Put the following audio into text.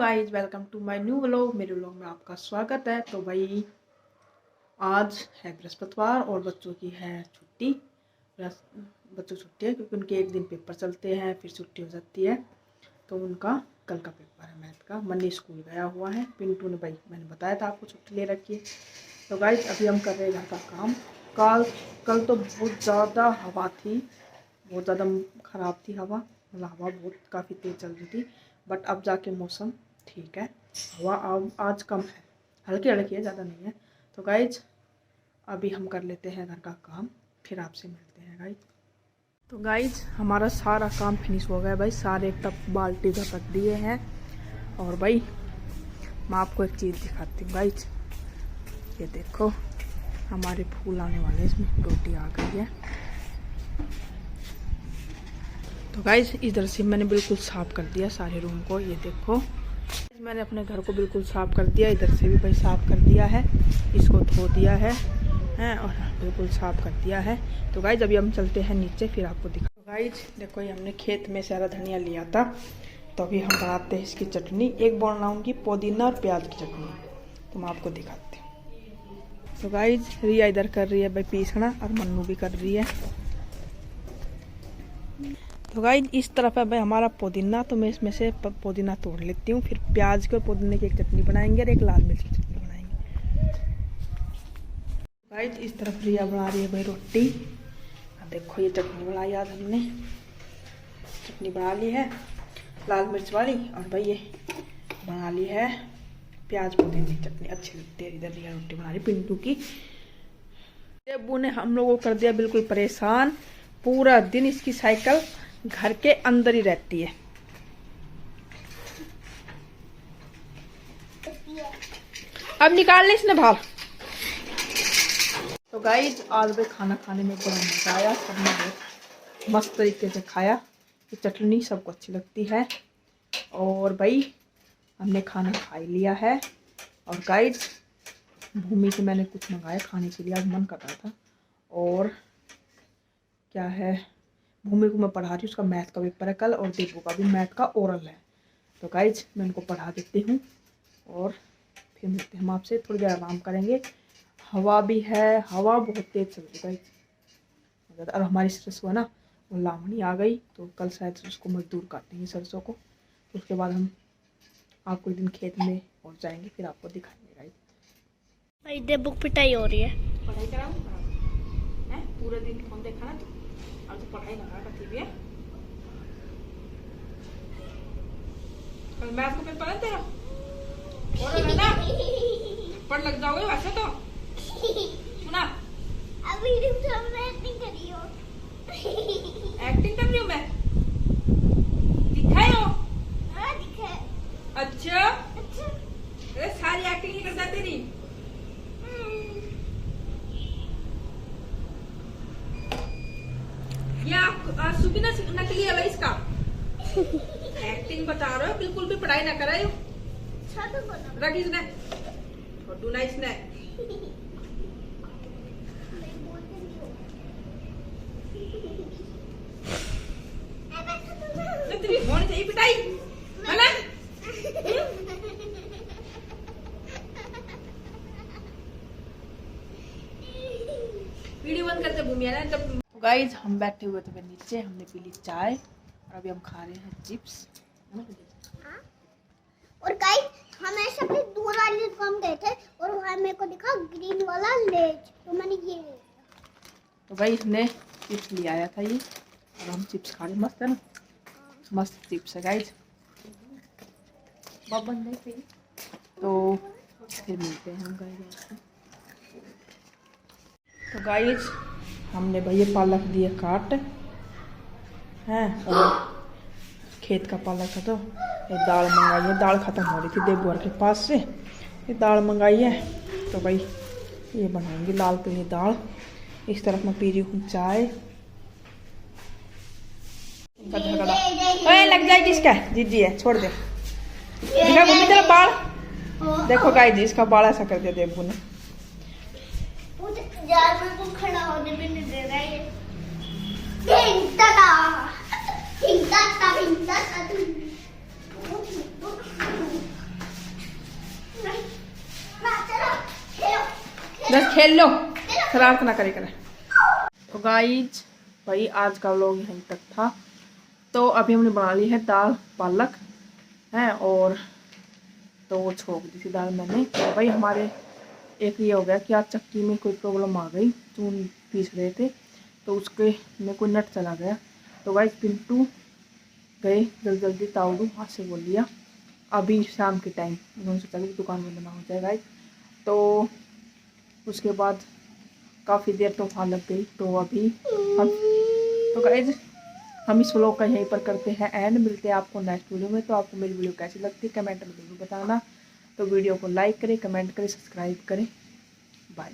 Guys, welcome to my new vlog. मेरे vlog में आपका स्वागत है। तो भाई आज है बृहस्पतिवार और बच्चों की है छुट्टी। बच्चों की छुट्टी है क्योंकि उनके एक दिन पेपर चलते हैं, फिर छुट्टी हो जाती है। तो उनका कल का पेपर है मैथ का। मनी स्कूल गया हुआ है। पिंटू ने, भाई मैंने बताया था आपको, छुट्टी ले रखी है। तो गाइज अभी हम कर रहे हैं घर का काम। कल तो बहुत ज़्यादा हवा थी, बहुत ज़्यादा ख़राब थी हवा। मतलब हवा बहुत काफ़ी तेज़ चल रही थी, बट अब जाके मौसम ठीक है। हवा आज कम है, हल्की हल्की है, ज़्यादा नहीं है। तो गाइज अभी हम कर लेते हैं घर का काम, फिर आपसे मिलते हैं गाइज। तो गाइज हमारा सारा काम फिनिश हो गया भाई। सारे टब बाल्टी झपट दिए हैं। और भाई मैं आपको एक चीज़ दिखाती हूँ गाइज। ये देखो हमारे फूल आने वाले, इसमें रोटी आ गई है। तो गाइज इधर से मैंने बिल्कुल साफ़ कर दिया सारे रूम को। ये देखो मैंने अपने घर को बिल्कुल साफ़ कर दिया। इधर से भी भाई साफ़ कर दिया है, इसको धो दिया है और बिल्कुल साफ़ कर दिया है। तो गाइज अभी हम चलते हैं नीचे, फिर आपको दिखा। तो गाइज देखो ये हमने खेत में से हरा धनिया लिया था, तो अभी हम बनाते हैं इसकी चटनी। एक बनाऊँगी पुदीना और प्याज की चटनी, तो मैं आपको दिखाती हूँ। तो गाइज रिया इधर कर रही है भाई पीसना, और मन्नू भी कर रही है। तो गाइज इस तरफ है भाई हमारा पुदीना, तो मैं इसमें से पुदीना तोड़ लेती हूँ। फिर प्याज के और पुदीने की एक चटनी बनाएंगे और एक लाल मिर्च की चटनी बनाएंगे। गाइज इस तरफ रिया बना रही है भाई रोटी। अब देखो ये चटनी बनाई, आज हमने चटनी बना ली है लाल मिर्च वाली, और भाई ये बना ली है प्याज पुदीने की चटनी। अच्छी लगती है। इधर रिया रोटी बना रही पिंटू की। देबू ने हम लोगों को कर दिया बिल्कुल परेशान। पूरा दिन इसकी साइकिल घर के अंदर ही रहती है। अब निकाल ले इसने बाहर। तो गाइज आज भी खाना खाने में बड़ा मजा आया। सबने बहुत मस्त तरीके से खाया। ये चटनी सबको अच्छी लगती है। और भाई हमने खाना खा ही लिया है। और गाइज भूमि से मैंने कुछ मंगाया खाने के लिए, आज मन कर रहा था। और क्या है, भूमि को मैं पढ़ा रही हूँ, उसका मैथ का पेपर है कल, और दीपू का भी मैथ का ओरल है। तो गाइज मैं उनको पढ़ा देती हूँ और फिर मिलते हैं हम आपसे। थोड़ी देर आराम करेंगे। हवा भी है, हवा बहुत तेज चल रही है गाइज। और हमारी सरसों है ना, वो लावणी आ गई, तो कल शायद उसको मजदूर काटेंगे सरसों को। तो उसके बाद हम आपको एक दिन खेत में और जाएंगे, फिर आपको दिखाएंगे गाइज। इधर बुक पिटाई हो रही है। पढ़ाई कराऊँ पूरे दिन फोन देखा ना, अब तो पढ़ाई लगा करती भी है। मैथ का पेपर है तेरा, और है ना पढ़ लग जाओगे वैसे तो। सुना अभी तुम एक्टिंग कर रही हो। एक्टिंग कर रही हूँ मैं, दिखाए हो? हाँ दिखा। अच्छा अरे सारी एक्टिंग नहीं करता तेरी। ये आप सुबह नकली है भाई इसका। एक्टिंग बता रहे हो, बिल्कुल भी पढ़ाई ना कराए। रख इसने छोटू ना इसने। तेरी होनी चाहिए पिटाई है ना। वीडियो बंद करते भूमि है ना। जब गाइज हम बैठे हुए थे नीचे, हमने पी ली चाय और अभी हम खा रहे हैं चिप्स। और गाइस हम ऐसे अपने दूर वाली दुकान गए थे और वहाँ मेरे को दिखा ग्रीन वाला लेज, तो मैंने ये ले लिया। तो भाई हमने चिप्स ले आया था ये, और हम चिप्स खा रहे। मस्त है ना, मस्त चिप्स है गाइज। तो फिर मिलते हैं हम गाइज। तो गाइज हमने भाई ये पालक दिए काट हैं, और खेत का पालक था। तो ये दाल मंगाई है, दाल ख़त्म हो रही थी देवघर के पास से, ये दाल मंगाई है। तो भाई ये बनाएंगे लाल पीली दाल। इस तरफ मैं पी रही हूँ चाय। ओए लग जाएगी इसका, जीजी है छोड़ दे। दिखा घूमी तेरा बाल, देखो गाइस इसका बाल ऐसा कर दिया देवू ने। खड़ा होने भी नहीं दे रहा है। बस खेल लो, शरारत ना करे। तो गाइज भाई आज का व्लॉग यहीं तक था। तो अभी हमने बना ली है दाल पालक है, और तो वो छोड़ दी थी दाल मैंने। तो भाई हमारे एक ये हो गया कि आज चक्की में कोई प्रॉब्लम आ गई, चून पीस रहे थे तो उसके में कोई नट चला गया। तो गाइज पिंटू गए जल्दी जल्दी ताउडू हाथ से बोल लिया अभी शाम के टाइम, उन्होंने सोचा कि दुकान में बना हो जाएगा। तो उसके बाद काफ़ी देर तो वहाँ लग गई। तो अभी हम तो गाइज हम इस व्लॉग का यहीं पर करते हैं एंड, मिलते हैं आपको नेक्स्ट वीडियो में। तो आपको मेरी वीडियो कैसी लगती है कमेंट में जरूर बताना। तो वीडियो को लाइक करें, कमेंट करें, सब्सक्राइब करें। बाय।